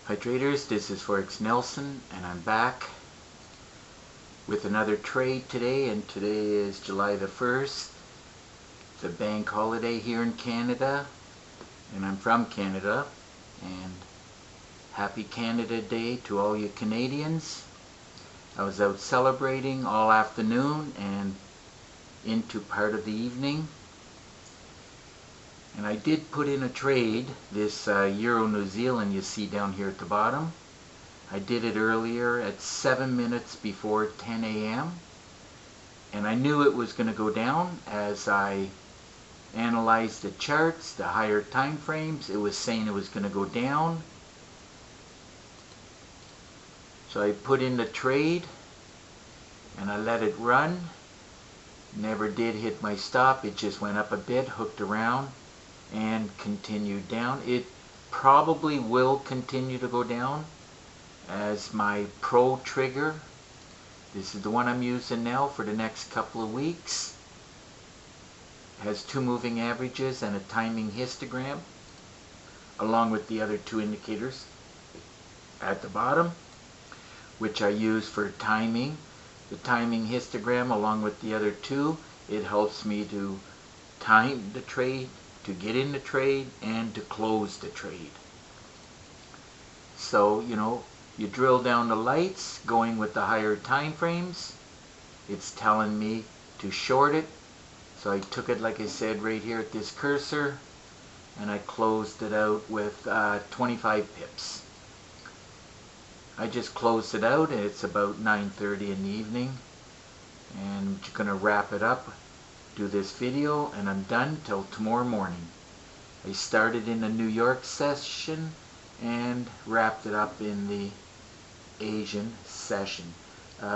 Hi traders, this is Forex Nelson and I'm back with another trade today, and today is July the 1st, the bank holiday here in Canada, and I'm from Canada, and happy Canada Day to all you Canadians. I was out celebrating all afternoon and into part of the evening, and I did put in a trade, this Euro New Zealand you see down here at the bottom. I did it earlier at 7 minutes before 10 a.m. and I knew it was going to go down. As I analyzed the charts, the higher time frames, it was saying it was going to go down. So I put in the trade and I let it run. Never did hit my stop. It just went up a bit, hooked around, and continued down. It probably will continue to go down as my Pro Trigger. This is the one I'm using now for the next couple of weeks. It has two moving averages and a timing histogram, along with the other two indicators at the bottom, which I use for timing. The timing histogram along with the other two, it helps me to time the trade, to get in the trade, and to close the trade. So, you drill down the lights, going with the higher time frames. It's telling me to short it. So I took it, like I said, right here at this cursor, and I closed it out with 25 pips. I just closed it out, and it's about 9:30 in the evening. And I'm just going to wrap it up, do this video, and I'm done till tomorrow morning. I started in the New York session and wrapped it up in the Asian session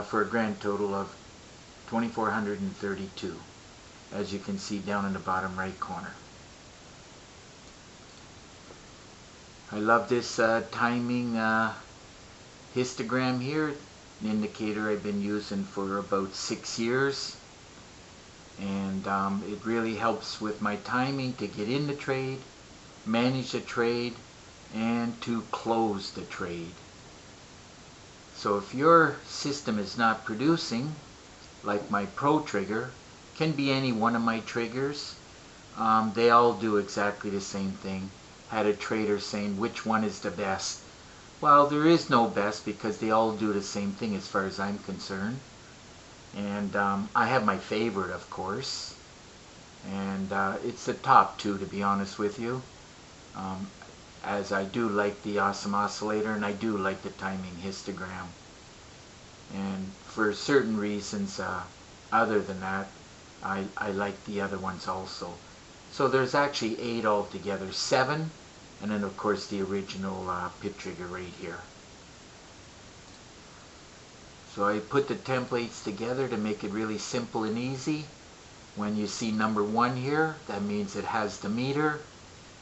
for a grand total of 2,432, as you can see down in the bottom right corner. I love this timing histogram here, an indicator I've been using for about 6 years, and it really helps with my timing to get in the trade, manage the trade, and to close the trade. So if your system is not producing, like my Pro Trigger, can be any one of my triggers, they all do exactly the same thing. Had a trader saying which one is the best. Well, there is no best because they all do the same thing as far as I'm concerned. And I have my favorite, of course, and it's the top two, to be honest with you, as I do like the Awesome Oscillator and I do like the timing histogram. And for certain reasons other than that, I like the other ones also. So there's actually 8 altogether, 7, and then of course the original PIP trigger right here. So I put the templates together to make it really simple and easy. When you see number 1 here, that means it has the meter,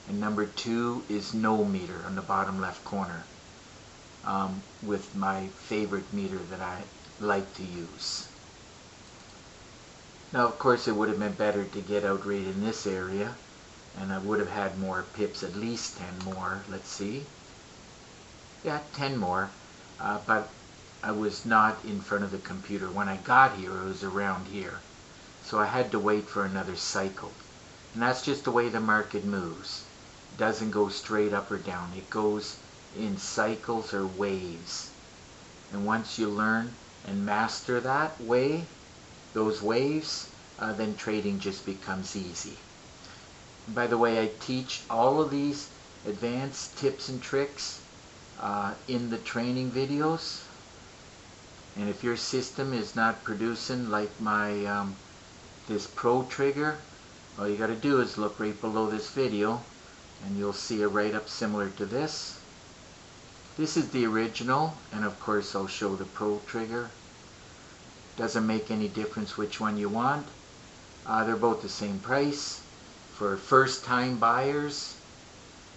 and number 2 is no meter on the bottom left corner, with my favorite meter that I like to use. Now of course it would have been better to get out right in this area, and I would have had more pips, at least 10 more. Let's see. Yeah, 10 more, but I was not in front of the computer. When I got here, it was around here. So I had to wait for another cycle. And that's just the way the market moves. It doesn't go straight up or down. It goes in cycles or waves. And once you learn and master that way, those waves, then trading just becomes easy. And by the way, I teach all of these advanced tips and tricks in the training videos. And if your system is not producing like my this Pro Trigger, all you got to do is look right below this video and you'll see a write-up similar to this. This is the original, and of course I'll show the Pro Trigger. Doesn't make any difference which one you want. They're both the same price. For first time buyers,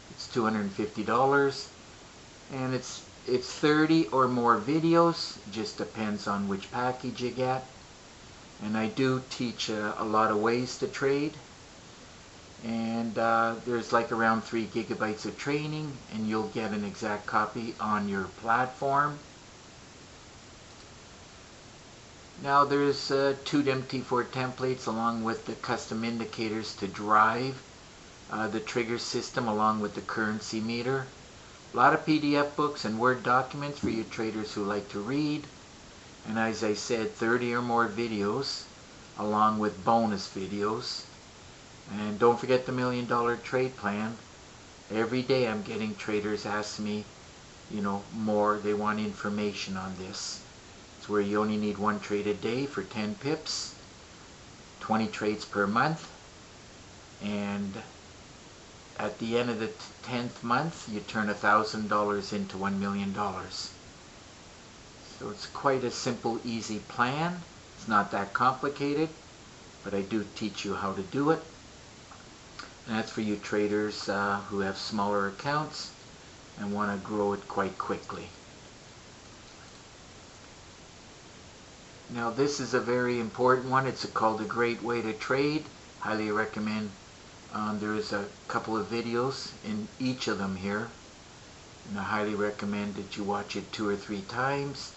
it's $250, and it's 30 or more videos, just depends on which package you get. And I do teach a lot of ways to trade, and there's like around 3 gigabytes of training, and you'll get an exact copy on your platform. Now there's 2 MT4 templates along with the custom indicators to drive the trigger system along with the currency meter. A lot of PDF books and Word documents for you traders who like to read. And as I said, 30 or more videos along with bonus videos. And don't forget the $1 Million Trade Plan. Every day I'm getting traders ask me, more. They want information on this. It's where you only need 1 trade a day for 10 pips, 20 trades per month, and at the end of the 10th month, you turn $1,000 into $1 million. So it's quite a simple, easy plan. It's not that complicated, but I do teach you how to do it. And that's for you traders who have smaller accounts and want to grow it quite quickly. Now this is a very important one. It's called A Great Way to Trade. Highly recommend. There's a couple of videos in each of them here, and I highly recommend that you watch it 2 or 3 times.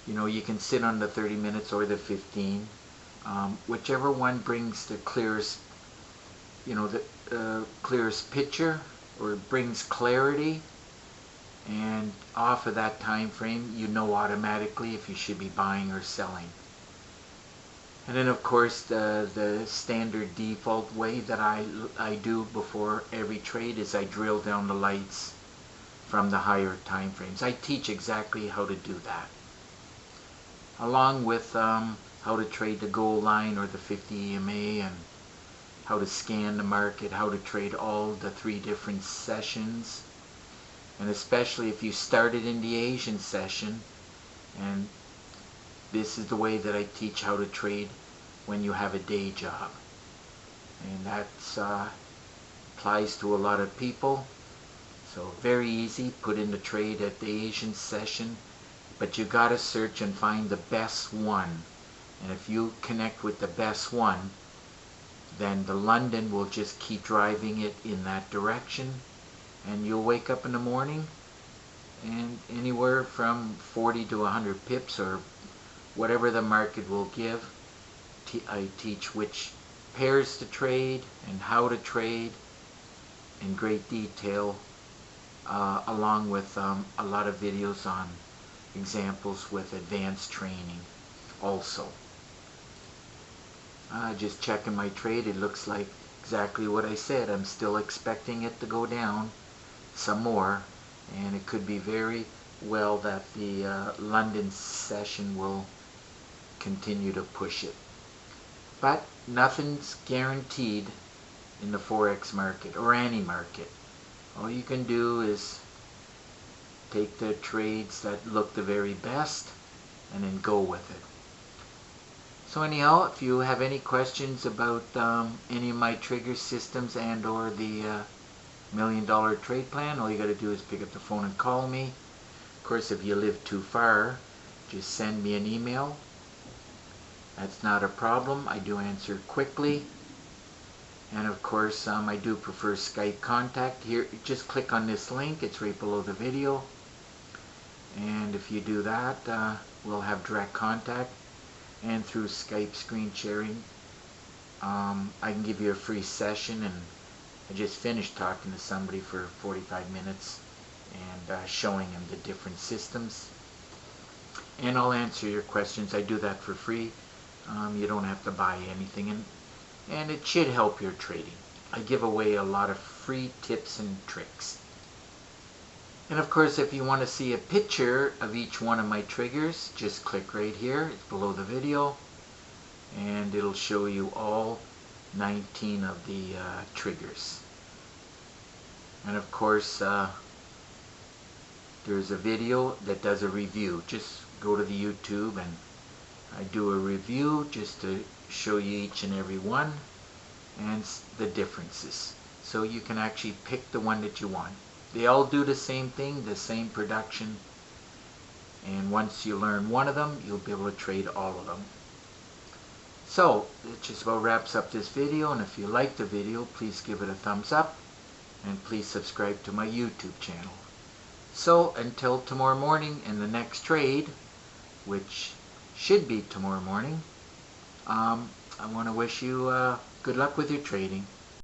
You can sit on the 30 minutes or the 15, whichever one brings the clearest, clearest picture or brings clarity. And off of that time frame, automatically if you should be buying or selling. And then of course the standard default way that I do before every trade is I drill down the lights from the higher time frames. I teach exactly how to do that, along with how to trade the gold line or the 50 EMA, and how to scan the market, how to trade all the 3 different sessions. And especially if you started in the Asian session, and this is the way that I teach how to trade when you have a day job. And that applies to a lot of people. So very easy, put in the trade at the Asian session, but you gotta search and find the best one. And if you connect with the best one, then the London will just keep driving it in that direction. And you'll wake up in the morning and anywhere from 40 to 100 pips or whatever the market will give. I teach which pairs to trade and how to trade in great detail, along with a lot of videos on examples with advanced training also. Just checking my trade, it looks like exactly what I said. I'm still expecting it to go down some more, and it could be very well that the London session will continue to push it. But nothing's guaranteed in the Forex market or any market. All you can do is take the trades that look the very best and then go with it. So anyhow, if you have any questions about any of my trigger systems and or the $1 Million Trade Plan, all you got to do is pick up the phone and call me. Of course, if you live too far, just send me an email. That's not a problem. I do answer quickly. And of course, I do prefer Skype contact. Here, just click on this link. It's right below the video. And if you do that, we'll have direct contact. And through Skype screen sharing, I can give you a free session. And I just finished talking to somebody for 45 minutes and showing them the different systems. And I'll answer your questions. I do that for free. You don't have to buy anything, and it should help your trading. I give away a lot of free tips and tricks. And of course, if you want to see a picture of each one of my triggers, just click right here. It's below the video, and it'll show you all 19 of the triggers. And of course, there's a video that does a review. Just go to the YouTube and I do a review just to show you each and every one and the differences. So you can actually pick the one that you want. They all do the same thing, the same production. And once you learn one of them, you'll be able to trade all of them. So it just about wraps up this video, and if you like the video, please give it a thumbs up and please subscribe to my YouTube channel. So until tomorrow morning in the next trade, which should be tomorrow morning, I want to wish you good luck with your trading.